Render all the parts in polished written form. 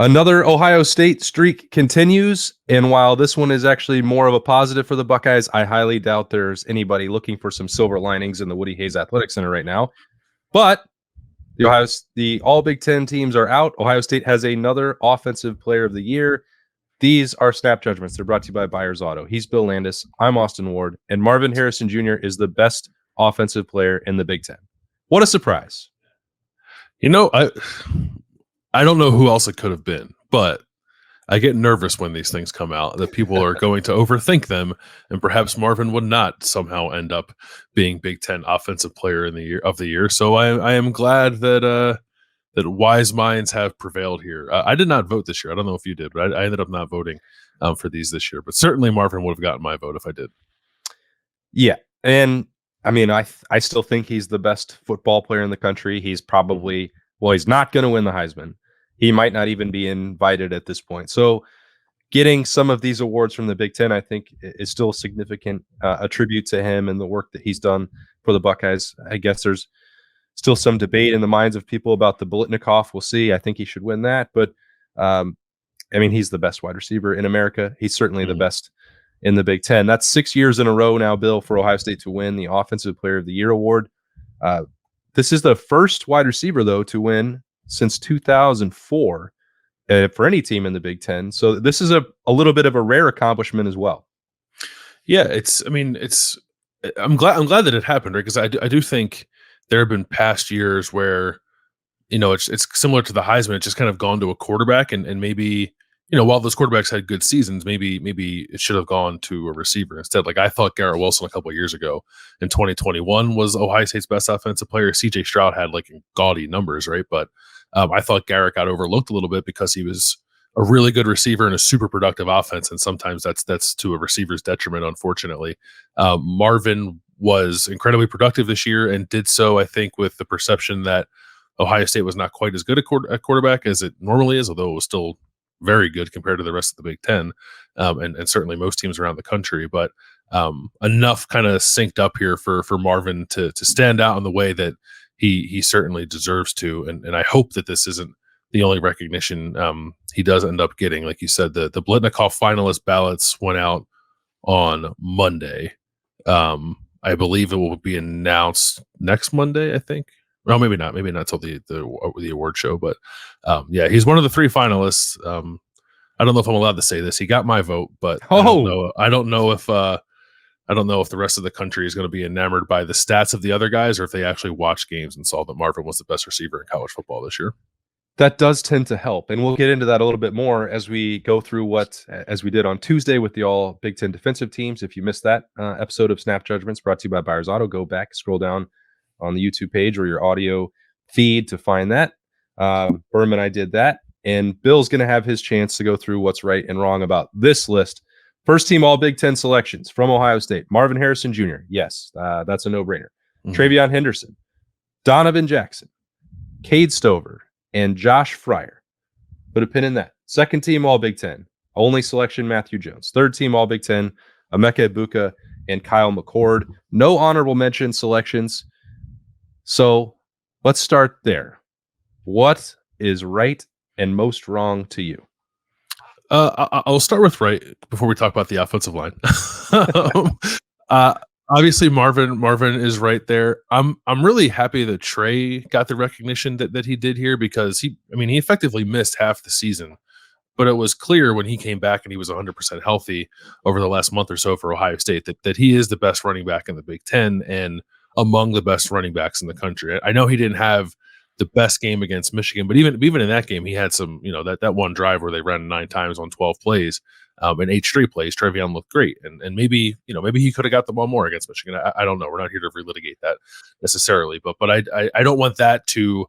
Another Ohio State streak continues, and while this one is actually more of a positive for the Buckeyes, I highly doubt there's anybody looking for some silver linings in the Woody Hayes Athletic Center right now. But the all Big Ten teams are out. Ohio State has another Offensive Player of the Year. These are snap judgments. They're brought to you by Byers Auto. He's Bill Landis. I'm Austin Ward, and Marvin Harrison Jr. is the best offensive player in the Big Ten. What a surprise! I don't know who else it could have been, but I get nervous when these things come out that people are going to overthink them, and perhaps Marvin would not somehow end up being Big Ten Offensive Player of the Year. So I am glad that wise minds have prevailed here. I did not vote this year. I don't know if you did, but I ended up not voting for these this year. But certainly Marvin would have gotten my vote if I did. Yeah, and I mean, I still think he's the best football player in the country. He's probably he's not going to win the Heisman. He might not even be invited at this point. So getting some of these awards from the Big Ten, I think, is still a significant a tribute to him and the work that he's done for the Buckeyes. I guess there's still some debate in the minds of people about the Biletnikoff. We'll see. I think he should win that. But, I mean, he's the best wide receiver in America. He's certainly the best in the Big Ten. That's 6 years in a row now, Bill, for Ohio State to win the Offensive Player of the Year award. This is the first wide receiver, though, to win since 2004 for any team in the Big Ten. So this is a little bit of a rare accomplishment as well. Yeah, I'm glad that it happened, right? Because I do think there have been past years where, it's similar to the Heisman. It's just kind of gone to a quarterback, and maybe, while those quarterbacks had good seasons, maybe it should have gone to a receiver instead. Like I thought Garrett Wilson a couple of years ago in 2021 was Ohio State's best offensive player. CJ Stroud had like gaudy numbers, right? But I thought Garrett got overlooked a little bit because he was a really good receiver and a super productive offense, and sometimes that's to a receiver's detriment, unfortunately. Marvin was incredibly productive this year and did so, I think, with the perception that Ohio State was not quite as good a quarterback as it normally is, although it was still very good compared to the rest of the Big Ten, and certainly most teams around the country. But enough kind of synced up here for Marvin to stand out in the way that he certainly deserves to. And I hope that this isn't the only recognition he does end up getting. Like you said, the Biletnikoff finalist ballots went out on Monday. I believe it will be announced next Monday, I think. Well, maybe not until the award show, but yeah, he's one of the three finalists. I don't know if I'm allowed to say this. He got my vote, but I don't know if the rest of the country is going to be enamored by the stats of the other guys, or if they actually watched games and saw that Marvin was the best receiver in college football this year. That does tend to help, and we'll get into that a little bit more as we go through as we did on Tuesday with the all Big Ten defensive teams. If you missed that episode of Snap Judgments brought to you by Byers Auto, go back, scroll down on the YouTube page or your audio feed to find that. Berman and I did that, and Bill's going to have his chance to go through what's right and wrong about this list. First team all Big Ten selections from Ohio State. Marvin Harrison Jr. Yes, that's a no-brainer. Mm-hmm. Travion Henderson, Donovan Jackson, Cade Stover, and Josh Fryer. Put a pin in that. Second team all Big Ten. Only selection Matthew Jones. Third team all Big Ten. Emeka Egbuka and Kyle McCord. No honorable mention selections. So let's start there. What is right and most wrong to you? I'll start with right before we talk about the offensive line. Obviously, Marvin is right there. I'm really happy that Trey got the recognition that he did here, because he effectively missed half the season, but it was clear when he came back and he was 100% healthy over the last month or so for Ohio State that he is the best running back in the Big Ten and among the best running backs in the country. I know he didn't have the best game against Michigan, but even in that game, he had some, that one drive where they ran 9 times on 12 plays, in 8 straight plays. Travion looked great, and maybe he could have got the ball more against Michigan. I don't know. We're not here to relitigate that necessarily, but I don't want that to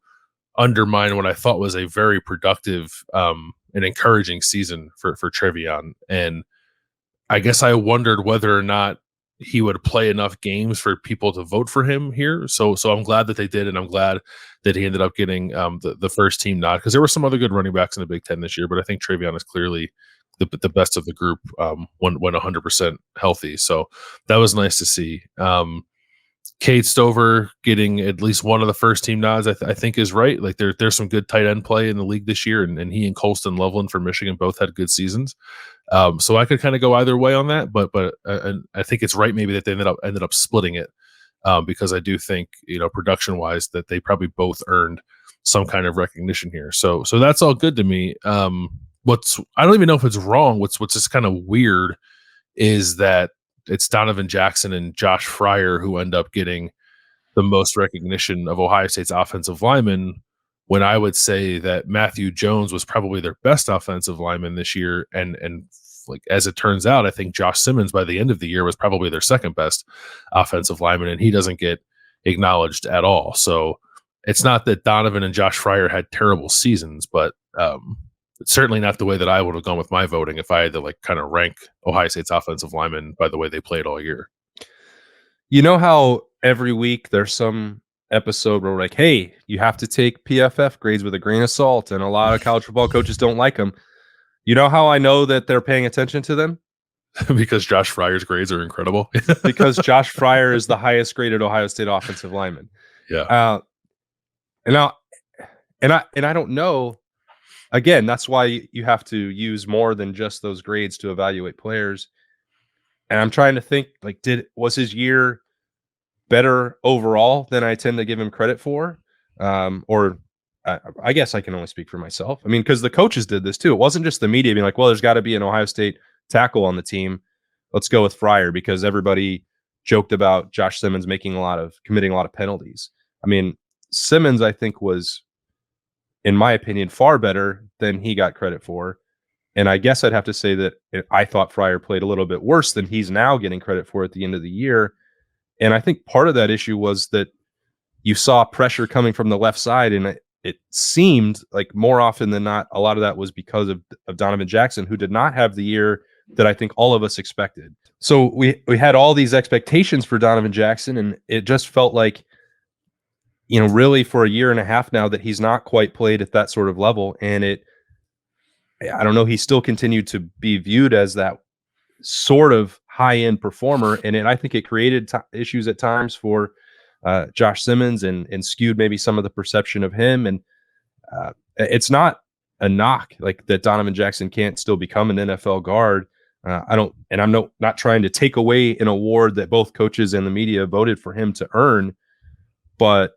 undermine what I thought was a very productive and encouraging season for Travion. And I guess I wondered whether or not he would play enough games for people to vote for him here. So I'm glad that they did, and I'm glad that he ended up getting the first team nod, because there were some other good running backs in the Big Ten this year, but I think Travion is clearly the best of the group when 100% healthy. So that was nice to see. Cade Stover getting at least one of the first team nods, I think is right. Like there's some good tight end play in the league this year, and he and Colston Loveland for Michigan both had good seasons. So I could kind of go either way on that, but and I think it's right maybe that they ended up splitting it, because I do think, production wise, that they probably both earned some kind of recognition here. So that's all good to me. I don't even know if it's wrong. What's just kind of weird is that it's Donovan Jackson and Josh Fryer who end up getting the most recognition of Ohio State's offensive linemen, when I would say that Matthew Jones was probably their best offensive lineman this year. And like, as it turns out, I think Josh Simmons by the end of the year was probably their second best offensive lineman, and he doesn't get acknowledged at all. So it's not that Donovan and Josh Fryer had terrible seasons, but it's certainly not the way that I would have gone with my voting if I had to kind of rank Ohio State's offensive linemen by the way they played all year. You know how every week there's some episode where we're like, hey, you have to take PFF grades with a grain of salt, and a lot of college football coaches don't like them. You know how I know that they're paying attention to them? Because Josh Fryer's grades are incredible. Because Josh Fryer is the highest graded Ohio State offensive lineman. Yeah. And I don't know. Again, that's why you have to use more than just those grades to evaluate players. And I'm trying to think, was his year better overall than I tend to give him credit for? Or I guess I can only speak for myself. I mean, because the coaches did this too. It wasn't just the media being like, well, there's got to be an Ohio State tackle on the team. Let's go with Fryer, because everybody joked about Josh Simmons committing a lot of penalties. I mean, Simmons, I think, was, in my opinion, far better than he got credit for. And I guess I'd have to say that I thought Fryer played a little bit worse than he's now getting credit for at the end of the year. And I think part of that issue was that you saw pressure coming from the left side, and it seemed like more often than not, a lot of that was because of Donovan Jackson, who did not have the year that I think all of us expected. So we had all these expectations for Donovan Jackson, and it just felt like, really for a year and a half now that he's not quite played at that sort of level. And I don't know, he still continued to be viewed as that sort of high-end performer. And I think it created issues at times for Josh Simmons and skewed maybe some of the perception of him. And it's not a knock that Donovan Jackson can't still become an NFL guard. I'm not trying to take away an award that both coaches and the media voted for him to earn, but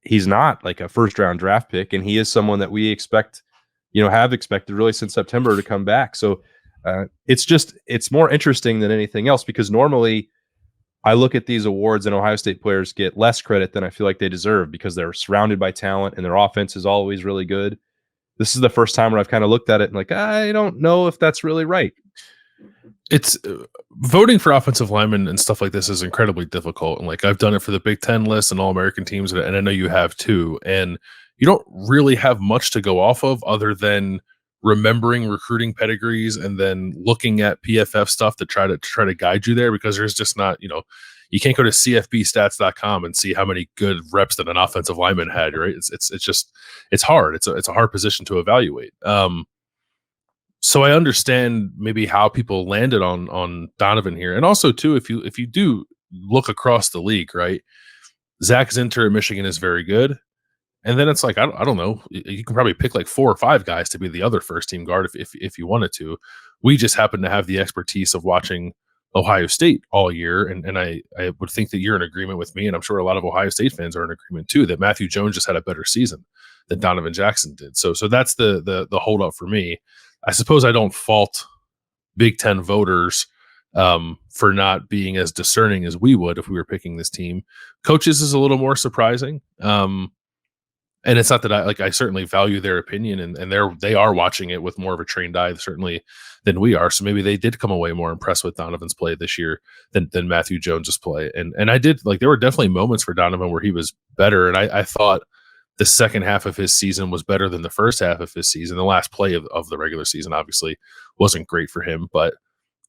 he's not like a first-round draft pick, and he is someone that we have expected really since September to come back. So it's more interesting than anything else, because normally I look at these awards and Ohio State players get less credit than I feel like they deserve, because they're surrounded by talent and their offense is always really good. This is the first time where I've kind of looked at it and I don't know if that's really right. It's voting for offensive linemen and stuff like this is incredibly difficult. And I've done it for the Big Ten list and All-American teams, and I know you have too. And you don't really have much to go off of other than remembering recruiting pedigrees and then looking at PFF stuff to try to guide you there, because there's just not, you can't go to cfbstats.com and see how many good reps that an offensive lineman had, right? It's hard. It's a hard position to evaluate. So I understand maybe how people landed on Donovan here. And also too, if you do look across the league, right? Zach Zinter at Michigan is very good. And then it's I don't know. You can probably pick 4 or 5 guys to be the other first team guard if you wanted to. We just happen to have the expertise of watching Ohio State all year. And I would think that you're in agreement with me. And I'm sure a lot of Ohio State fans are in agreement too, that Matthew Jones just had a better season than Donovan Jackson did. So that's the holdup for me. I suppose I don't fault Big Ten voters for not being as discerning as we would if we were picking this team. Coaches is a little more surprising. And it's not that I certainly value their opinion, and they are watching it with more of a trained eye certainly than we are. So maybe they did come away more impressed with Donovan's play this year than Matthew Jones's play. And I did there were definitely moments for Donovan where he was better. And I thought the second half of his season was better than the first half of his season. The last play of the regular season obviously wasn't great for him, but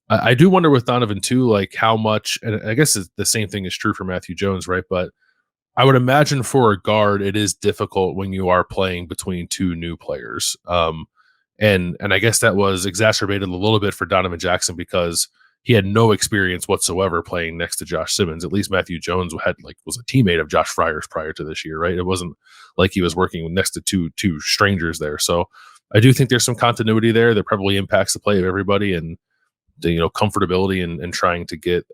I do wonder with Donovan too, how much, and I guess the same thing is true for Matthew Jones, right? But I would imagine for a guard, it is difficult when you are playing between 2 new players. And I guess that was exacerbated a little bit for Donovan Jackson because he had no experience whatsoever playing next to Josh Simmons. At least Matthew Jones was a teammate of Josh Fryer's prior to this year, right? It wasn't like he was working next to two strangers there. So I do think there's some continuity there that probably impacts the play of everybody, and the comfortability and trying to get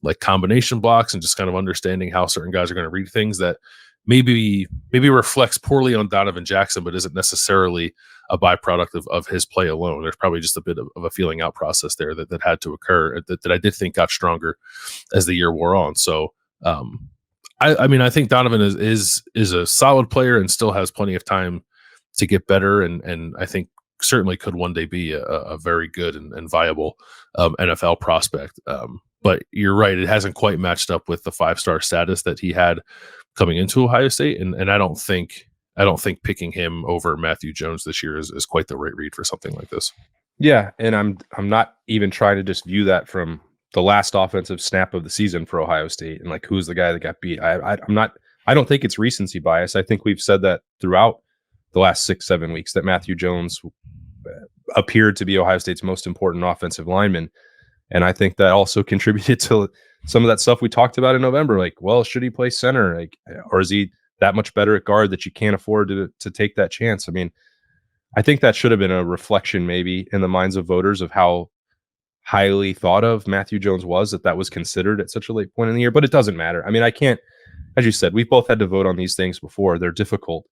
like combination blocks and just kind of understanding how certain guys are going to read things that maybe reflects poorly on Donovan Jackson, but isn't necessarily a byproduct of his play alone. There's probably just a bit of a feeling out process there that had to occur that I did think got stronger as the year wore on. So I mean, I think Donovan is a solid player and still has plenty of time to get better, and I think certainly could one day be a very good and viable NFL prospect. But you're right, it hasn't quite matched up with the 5-star status that he had coming into Ohio State, and I don't think picking him over Matthew Jones this year is quite the right read for something like this. Yeah, and I'm not even trying to just view that from the last offensive snap of the season for Ohio State and like who's the guy that got beat. I don't think it's recency bias. I think we've said that throughout the last 6-7 weeks that Matthew Jones appeared to be Ohio State's most important offensive lineman. And I think that also contributed to some of that stuff we talked about in November. Like, well, should he play center? Like, or is he that much better at guard that you can't afford to take that chance? I mean, I think that should have been a reflection maybe in the minds of voters of how highly thought of Matthew Jones was, that was considered at such a late point in the year. But it doesn't matter. I mean, I can't, as you said, we've both had to vote on these things before. They're difficult.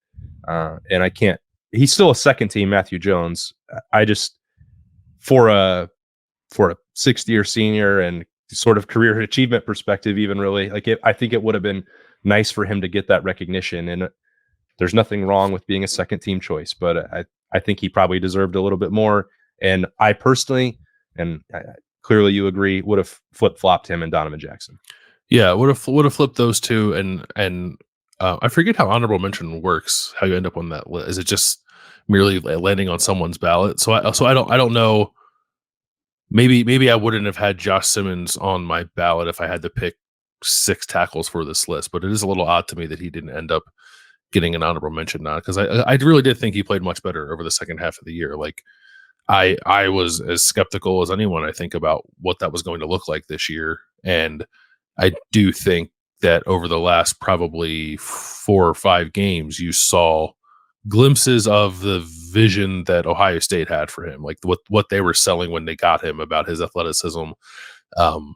And I can't, he's still a second team Matthew Jones. I just, for a 6th-year senior and sort of career achievement perspective, even really, like I think it would have been nice for him to get that recognition. And there's nothing wrong with being a second team choice, but I think he probably deserved a little bit more. And I personally, and clearly you agree, would have flip-flopped him and Donovan Jackson. Yeah, would have flipped those two, and I forget how honorable mention works. How you end up on that list? Is it just merely landing on someone's ballot? So I don't know. Maybe I wouldn't have had Josh Simmons on my ballot if I had to pick 6 tackles for this list. But it is a little odd to me that he didn't end up getting an honorable mention now, because I really did think he played much better over the second half of the year. Like I was as skeptical as anyone, I think, about what that was going to look like this year, and I do think that over the last probably 4 or 5 games, you saw glimpses of the vision that Ohio State had for him, like what they were selling when they got him about his athleticism, and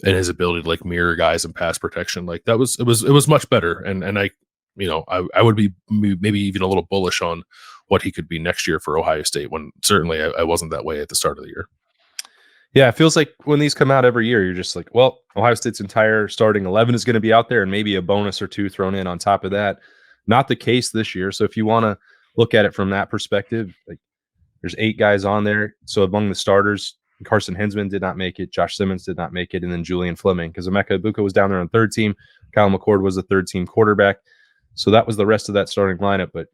his ability to like mirror guys and pass protection. Like it was much better, and I would be maybe even a little bullish on what he could be next year for Ohio State, when certainly I wasn't that way at the start of the year. Yeah, it feels like when these come out every year, you're just like, well, Ohio State's entire starting 11 is going to be out there and maybe a bonus or 2 thrown in on top of that. Not the case this year. So if you want to look at it from that perspective, like there's 8 guys on there. So among the starters, Carson Hinsman did not make it. Josh Simmons did not make it. And then Julian Fleming, because Emeka Egbuka was down there on 3rd team. Kyle McCord was the 3rd team quarterback. So that was the rest of that starting lineup. But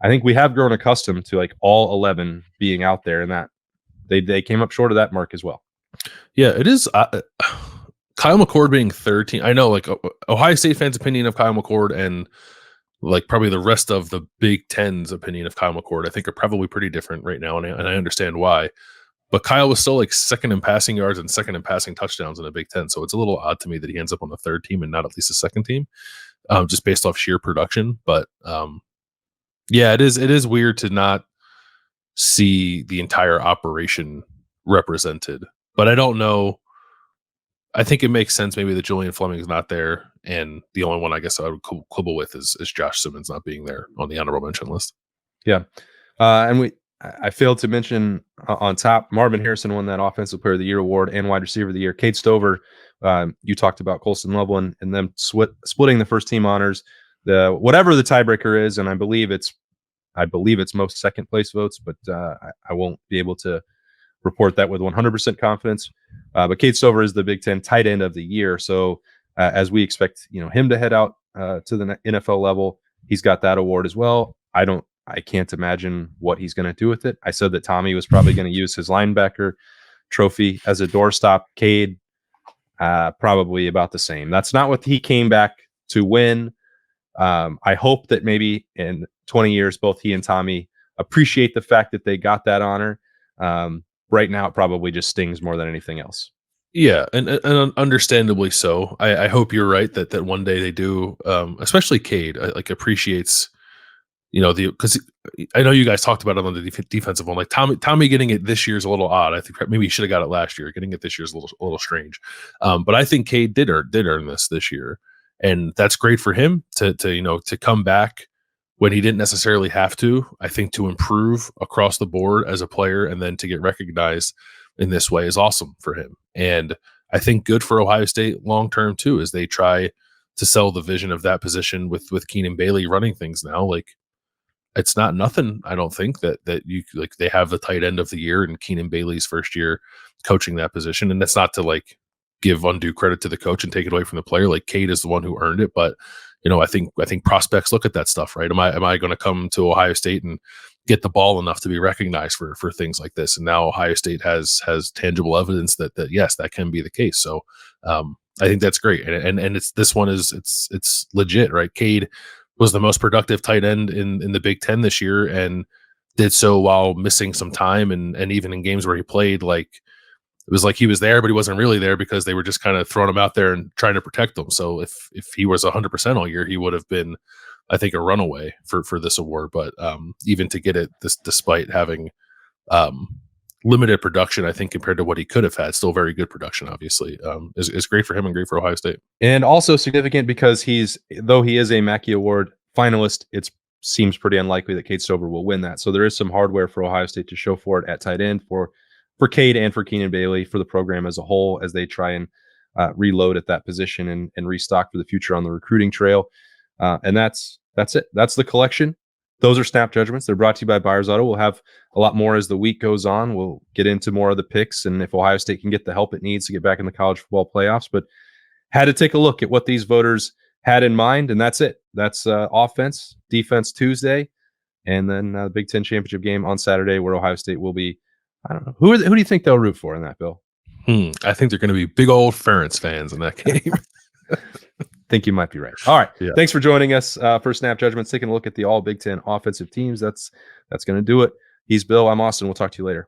I think we have grown accustomed to like all 11 being out there, and that they came up short of that mark as well. Yeah, it is. Kyle McCord being 3rd team. I know, like Ohio State fans' opinion of Kyle McCord and like probably the rest of the Big Ten's opinion of Kyle McCord, I think, are probably pretty different right now, and I understand why. But Kyle was still like 2nd in passing yards and 2nd in passing touchdowns in the Big Ten, so it's a little odd to me that he ends up on the 3rd team and not at least the 2nd team, just based off sheer production. But yeah, it is weird to not see the entire operation represented. But I don't know. I think it makes sense maybe that Julian Fleming is not there, and the only one I guess I would quibble with is Josh Simmons not being there on the honorable mention list. Yeah, and I failed to mention on top, Marvin Harrison won that Offensive Player of the Year award and Wide Receiver of the Year. Cade Stover, you talked about Colston Loveland and them splitting the first team honors. Whatever the tiebreaker is, and I believe it's most second place votes, but I won't be able to report that with 100% confidence. But Cade Stover is the Big Ten tight end of the year. So as we expect, him to head out to the NFL level, he's got that award as well. I can't imagine what he's going to do with it. I said that Tommy was probably going to use his linebacker trophy as a doorstop. Cade, probably about the same. That's not what he came back to win. I hope that maybe in 20 years, both he and Tommy appreciate the fact that they got that honor. right now it probably just stings more than anything else. Yeah, and understandably so. I hope you're right that one day they do, especially Cade, like appreciates, the because I know you guys talked about it on the defensive one. Like Tommy getting it this year is a little odd. I think maybe he should have got it last year. Getting it this year is a little strange. But I think Cade did earn this year, and that's great for him to come back when he didn't necessarily have to. I think to improve across the board as a player and then to get recognized in this way is awesome for him. And I think good for Ohio State long term too, as they try to sell the vision of that position with Keenan Bailey running things now. Like, it's not nothing. I don't think that you like they have the tight end of the year and Keenan Bailey's first year coaching that position, and that's not to like give undue credit to the coach and take it away from the player. Like, Cade is the one who earned it, but I think prospects look at that stuff, right? Am I going to come to Ohio State and get the ball enough to be recognized for things like this? And now Ohio State has tangible evidence that yes, that can be the case. So I think that's great, and it's this one is it's legit, right? Cade was the most productive tight end in the Big Ten this year, and did so while missing some time, and even in games where he played, like, it was like he was there, but he wasn't really there because they were just kind of throwing him out there and trying to protect him. So if he was 100% all year, he would have been, I think, a runaway for this award. But even to get it despite having limited production, I think, compared to what he could have had, still very good production, obviously, is great for him and great for Ohio State. And also significant because though he is a Mackey Award finalist, it seems pretty unlikely that Cade Stover will win that. So there is some hardware for Ohio State to show for it at tight end for Cade and for Keenan Bailey, for the program as a whole, as they try and reload at that position and restock for the future on the recruiting trail. And that's it. That's the collection. Those are Snap Judgments. They're brought to you by Byers Auto. We'll have a lot more as the week goes on. We'll get into more of the picks and if Ohio State can get the help it needs to get back in the college football playoffs. But had to take a look at what these voters had in mind, and that's it. That's offense, defense Tuesday, and then the Big Ten championship game on Saturday, where Ohio State will be. I don't know. Who do you think they'll root for in that, Bill? I think they're going to be big old Ferentz fans in that game. Think you might be right. All right. Yeah. Thanks for joining us for Snap Judgments, taking a look at the all Big Ten offensive teams. That's going to do it. He's Bill. I'm Austin. We'll talk to you later.